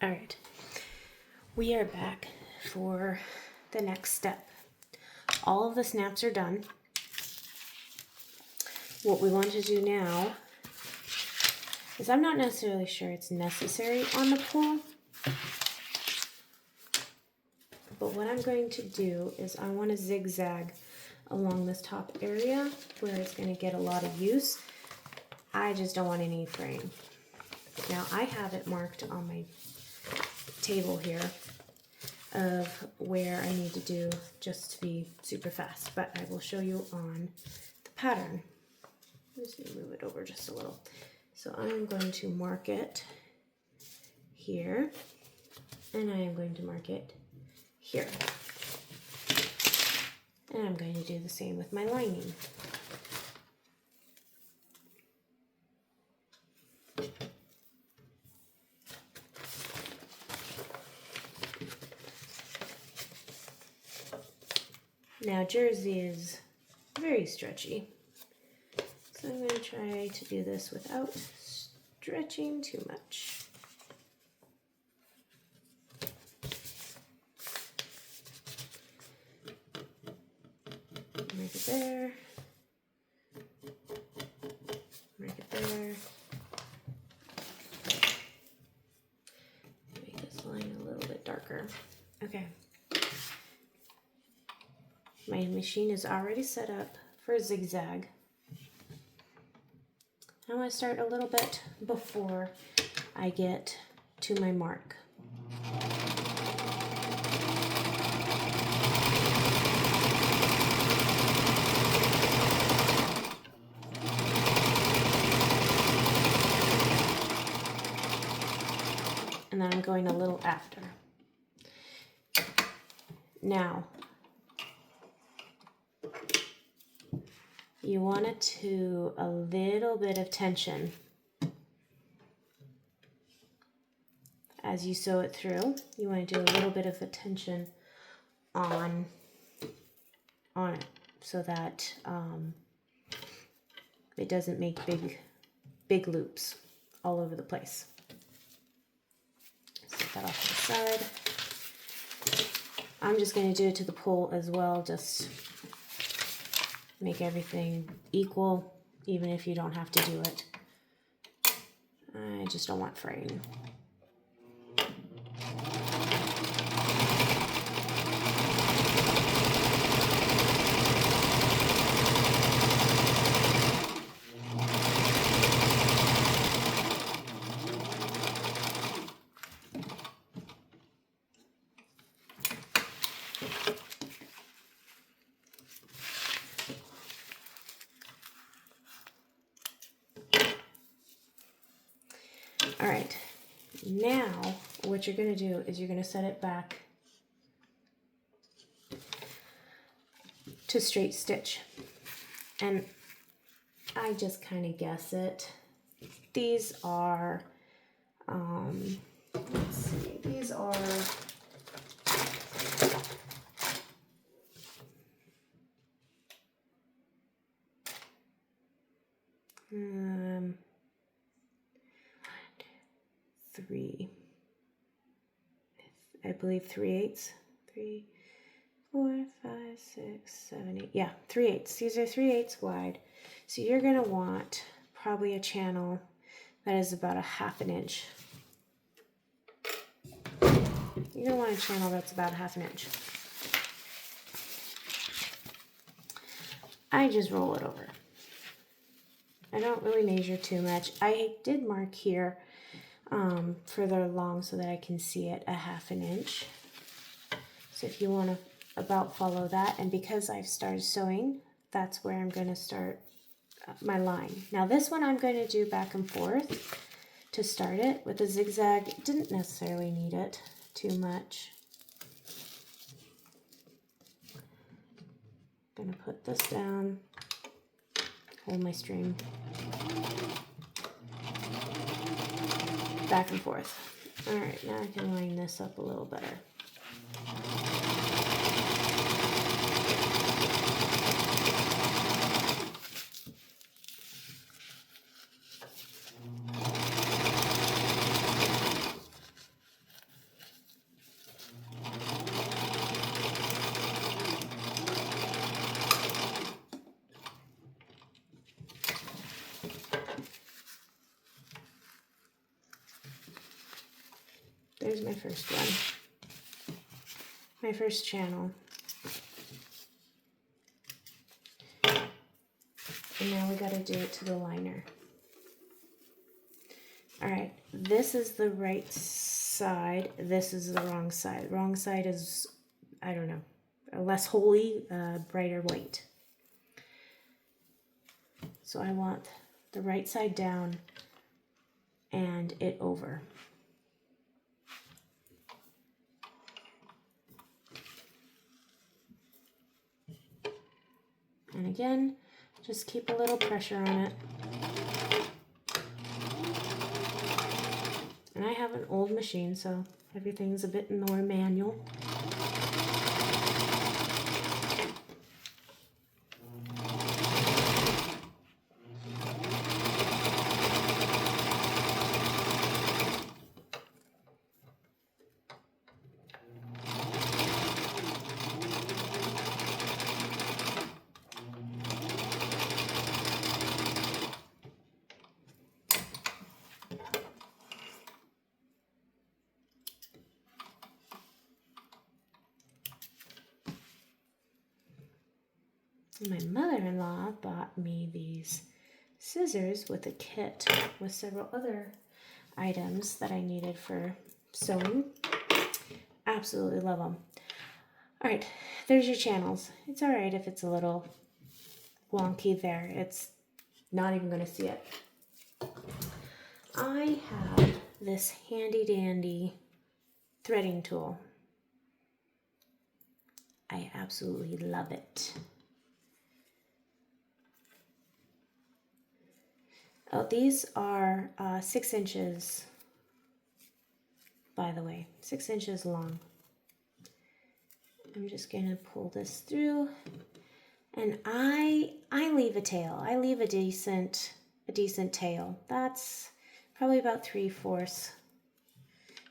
All right, we are back for the next step. All of the snaps are done. What we want to do now is, I'm not necessarily sure it's necessary on the pool, but what I'm going to do is I want to zigzag along this top area where it's going to get a lot of use. I just don't want any fraying. Now I have it marked on my table here of where I need to do just to be super fast, but I will show you on the pattern. I'm just going to move it over just a little. So I'm going to mark it here, and I am going to mark it here. And I'm going to do the same with my lining. Now jersey is very stretchy, so I'm going to try to do this without stretching too much. Mark it there, mark it there. Make this line a little bit darker. Okay. My machine is already set up for zigzag. I want to start a little bit before I get to my mark. And then I'm going a little after. Now, you want it to a little bit of tension as you sew it through. You want to do a little bit of a tension on it so that it doesn't make big loops all over the place. Set that off to the side. I'm just going to do it to the pole as well, just make everything equal, even if you don't have to do it. I just don't want fraying. All right, now what you're going to do is you're going to set it back to straight stitch. And I just kind of guess it. These are, let's see, these are I believe 3/8. 3, 4, 5, 6, 7, 8. Yeah, 3/8. These are 3/8 wide. So you're going to want probably a channel that is about a 1/2 inch. You're going to want a channel that's about 1/2 inch. I just roll it over. I don't really measure too much. I did mark here further along so that I can see it a 1/2 inch. So if you want to about follow that, and because I've started sewing, that's where I'm going to start my line. Now this one I'm going to do back and forth to start it with a zigzag. Didn't necessarily need it too much. I'm going to put this down, hold my string, back and forth. All right, now I can line this up a little better. there's my first one. My first channel. And now we got to do it to the liner. All right, this is the right side. This is the wrong side. Wrong side is, I don't know, a less holy, brighter white. So I want the right side down and it over. And again, just keep a little pressure on it. And I have an old machine, so everything's a bit more manual. My mother-in-law bought me these scissors with a kit with several other items that I needed for sewing. Absolutely love them. All right, there's your channels. It's all right if it's a little wonky there. It's not even going to see it. I have this handy dandy threading tool. I absolutely love it. Oh, these are 6 inches, by the way, 6 inches long. I'm just gonna pull this through, and I leave a tail. I leave a decent tail. That's probably about 3/4.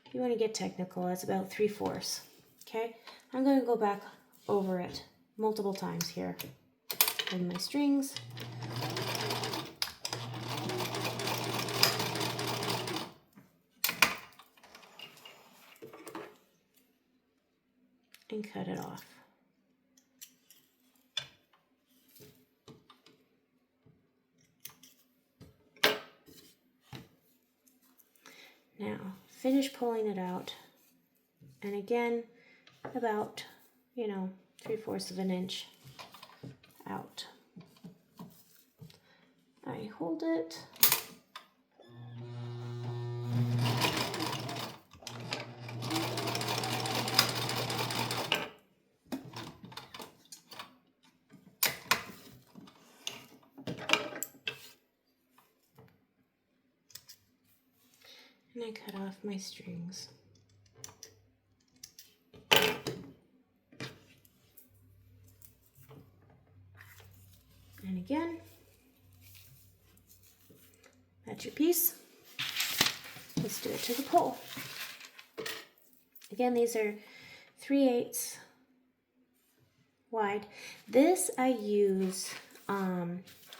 If you want to get technical, that's about 3/4. Okay, I'm gonna go back over it multiple times here with my strings. And cut it off. Now, finish pulling it out. And again, about, 3/4 of an inch out. I hold it. And I cut off my strings. And again, that's your piece. Let's do it to the pole. Again, these are 3/8 wide. This I use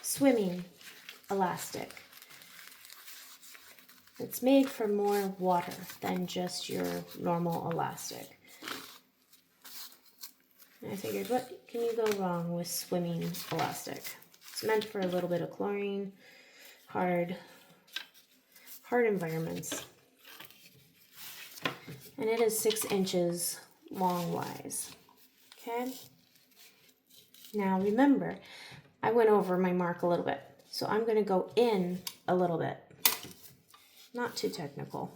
swimming elastic. It's made for more water than just your normal elastic. And I figured, what can you go wrong with swimming elastic? It's meant for a little bit of chlorine, hard environments. And it is 6 inches long-wise. Okay? Now remember, I went over my mark a little bit. So I'm going to go in a little bit. Not too technical.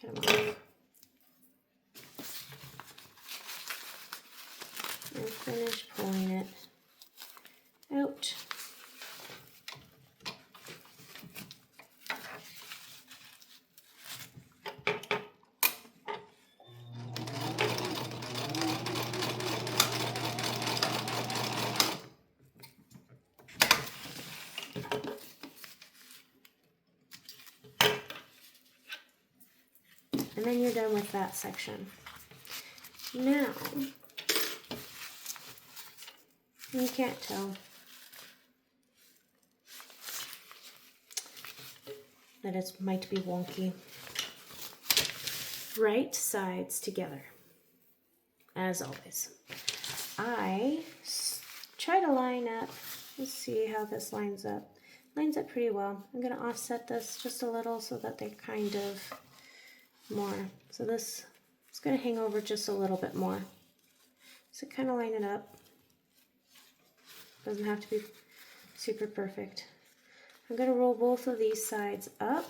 Get them off. And finish pulling it out. And then you're done with that section. Now, You can't tell that it might be wonky. Right sides together, as always. I try to line up. Let's see how this lines up. Lines up pretty well. I'm going to offset this just a little so that they're kind of more. So this is going to hang over just a little bit more. So kind of line it up. Doesn't have to be super perfect. I'm going to roll both of these sides up,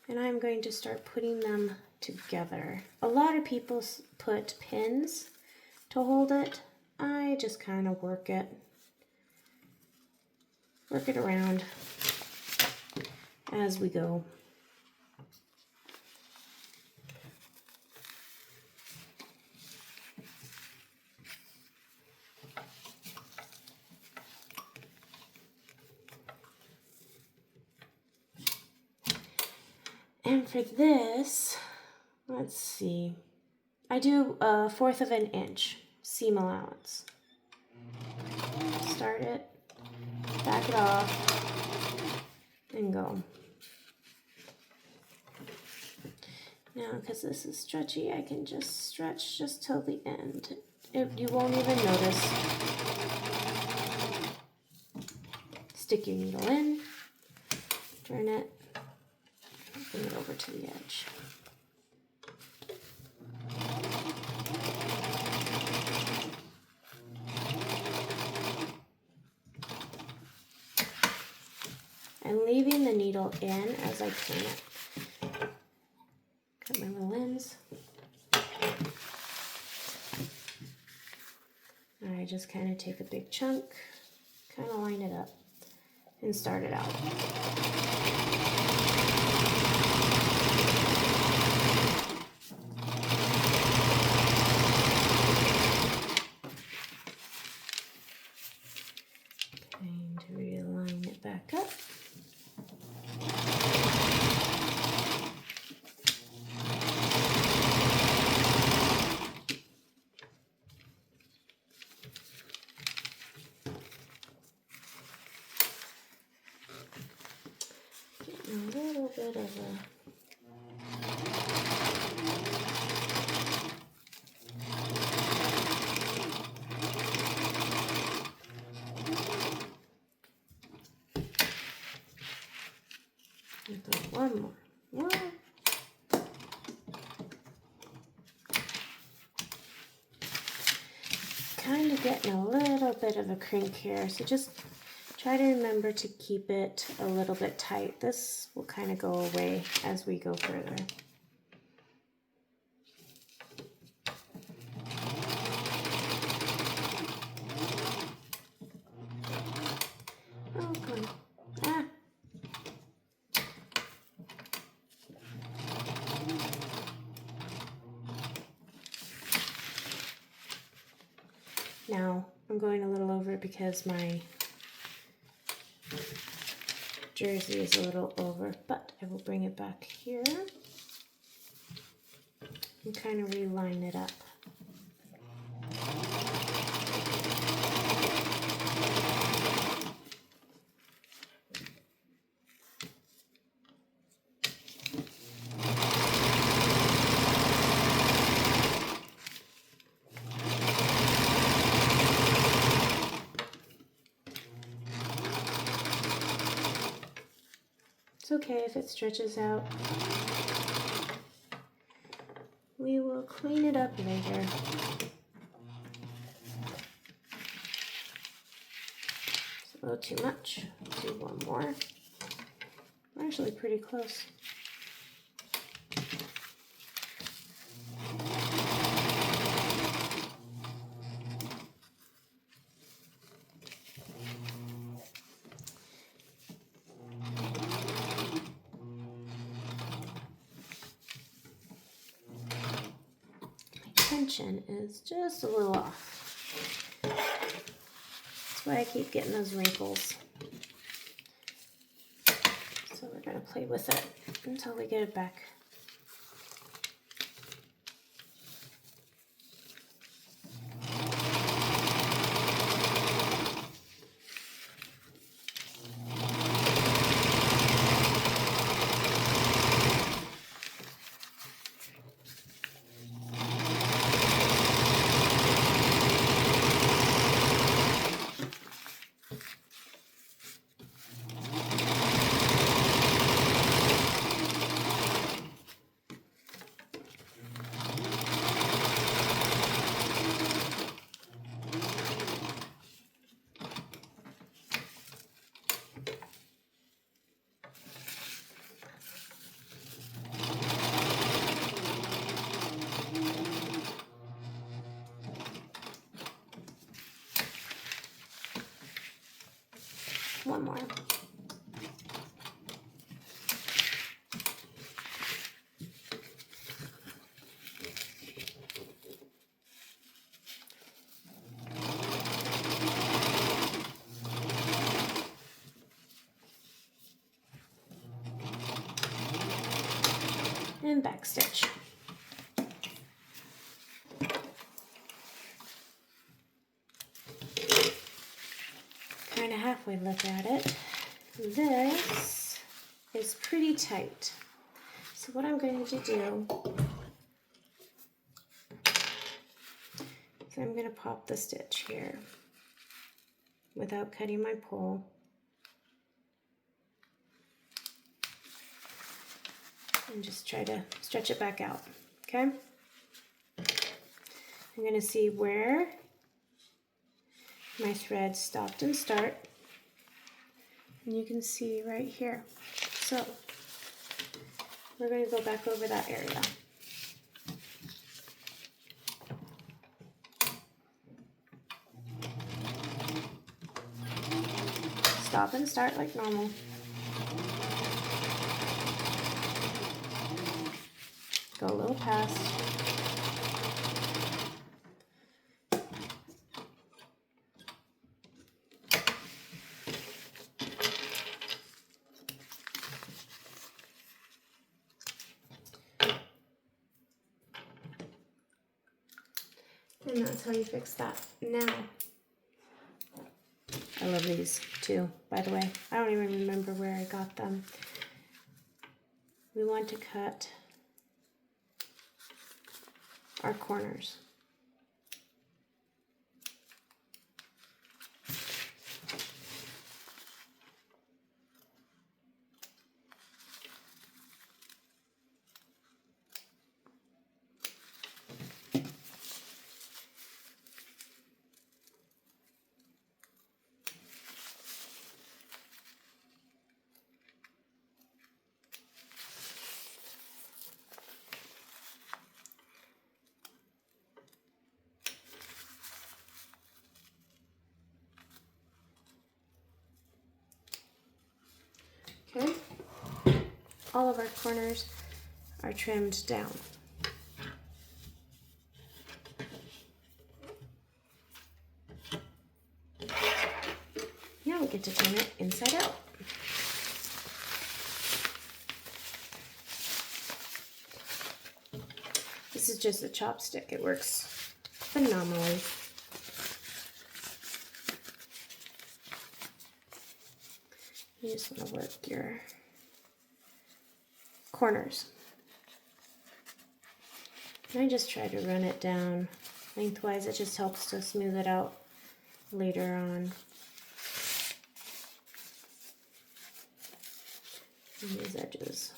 and I'm going to start putting them together. A lot of people put pins to hold it. I just kind of work it around as we go. And for this, let's see, I do 1/4 of an inch seam allowance. Start it, back it off, and go. Now, because this is stretchy, I can just stretch just till the end. You won't even notice. Stick your needle in, turn it, bring it over to the edge. I'm leaving the needle in as I turn it. Cut my little ends. I just kind of take a big chunk, kind of line it up, and start it out. Going to realign it back up. Getting a little bit of a one more. Kind of getting a little bit of a crink here, so just try to remember to keep it a little bit tight. This will kind of go away as we go further. Oh, come on. Ah. Now, I'm going a little over because my jersey is a little over, but I will bring it back here and kind of reline it up. It's okay if it stretches out. We will clean it up later. It's a little too much. Do one more. We're actually pretty close. Tension is just a little off. That's why I keep getting those wrinkles. So we're going to play with it until we get it back. one more. And back stitch. Kind of halfway look at it. This is pretty tight. So what I'm going to do is I'm going to pop the stitch here without cutting my pole. And just try to stretch it back out, okay? I'm going to see where my thread stopped and start. And you can see right here. So we're going to go back over that area. Stop and start like normal. Go a little past. And that's how you fix that. Now, I love these too, by the way. I don't even remember where I got them. We want to cut our corners. Okay, all of our corners are trimmed down. Now we get to turn it inside out. This is just a chopstick. It works phenomenally. You just want to work your corners. And I just try to run it down lengthwise. It just helps to smooth it out later on. And these edges.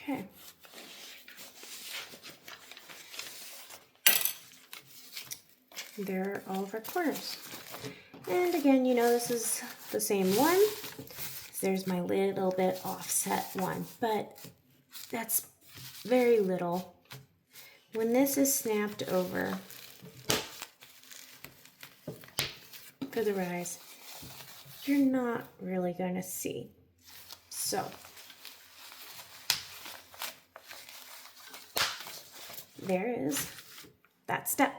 Okay. There are all of our corners. And again, you know, this is the same one. There's my little bit offset one, but that's very little. When this is snapped over for the rise, you're not really going to see. So there is that step.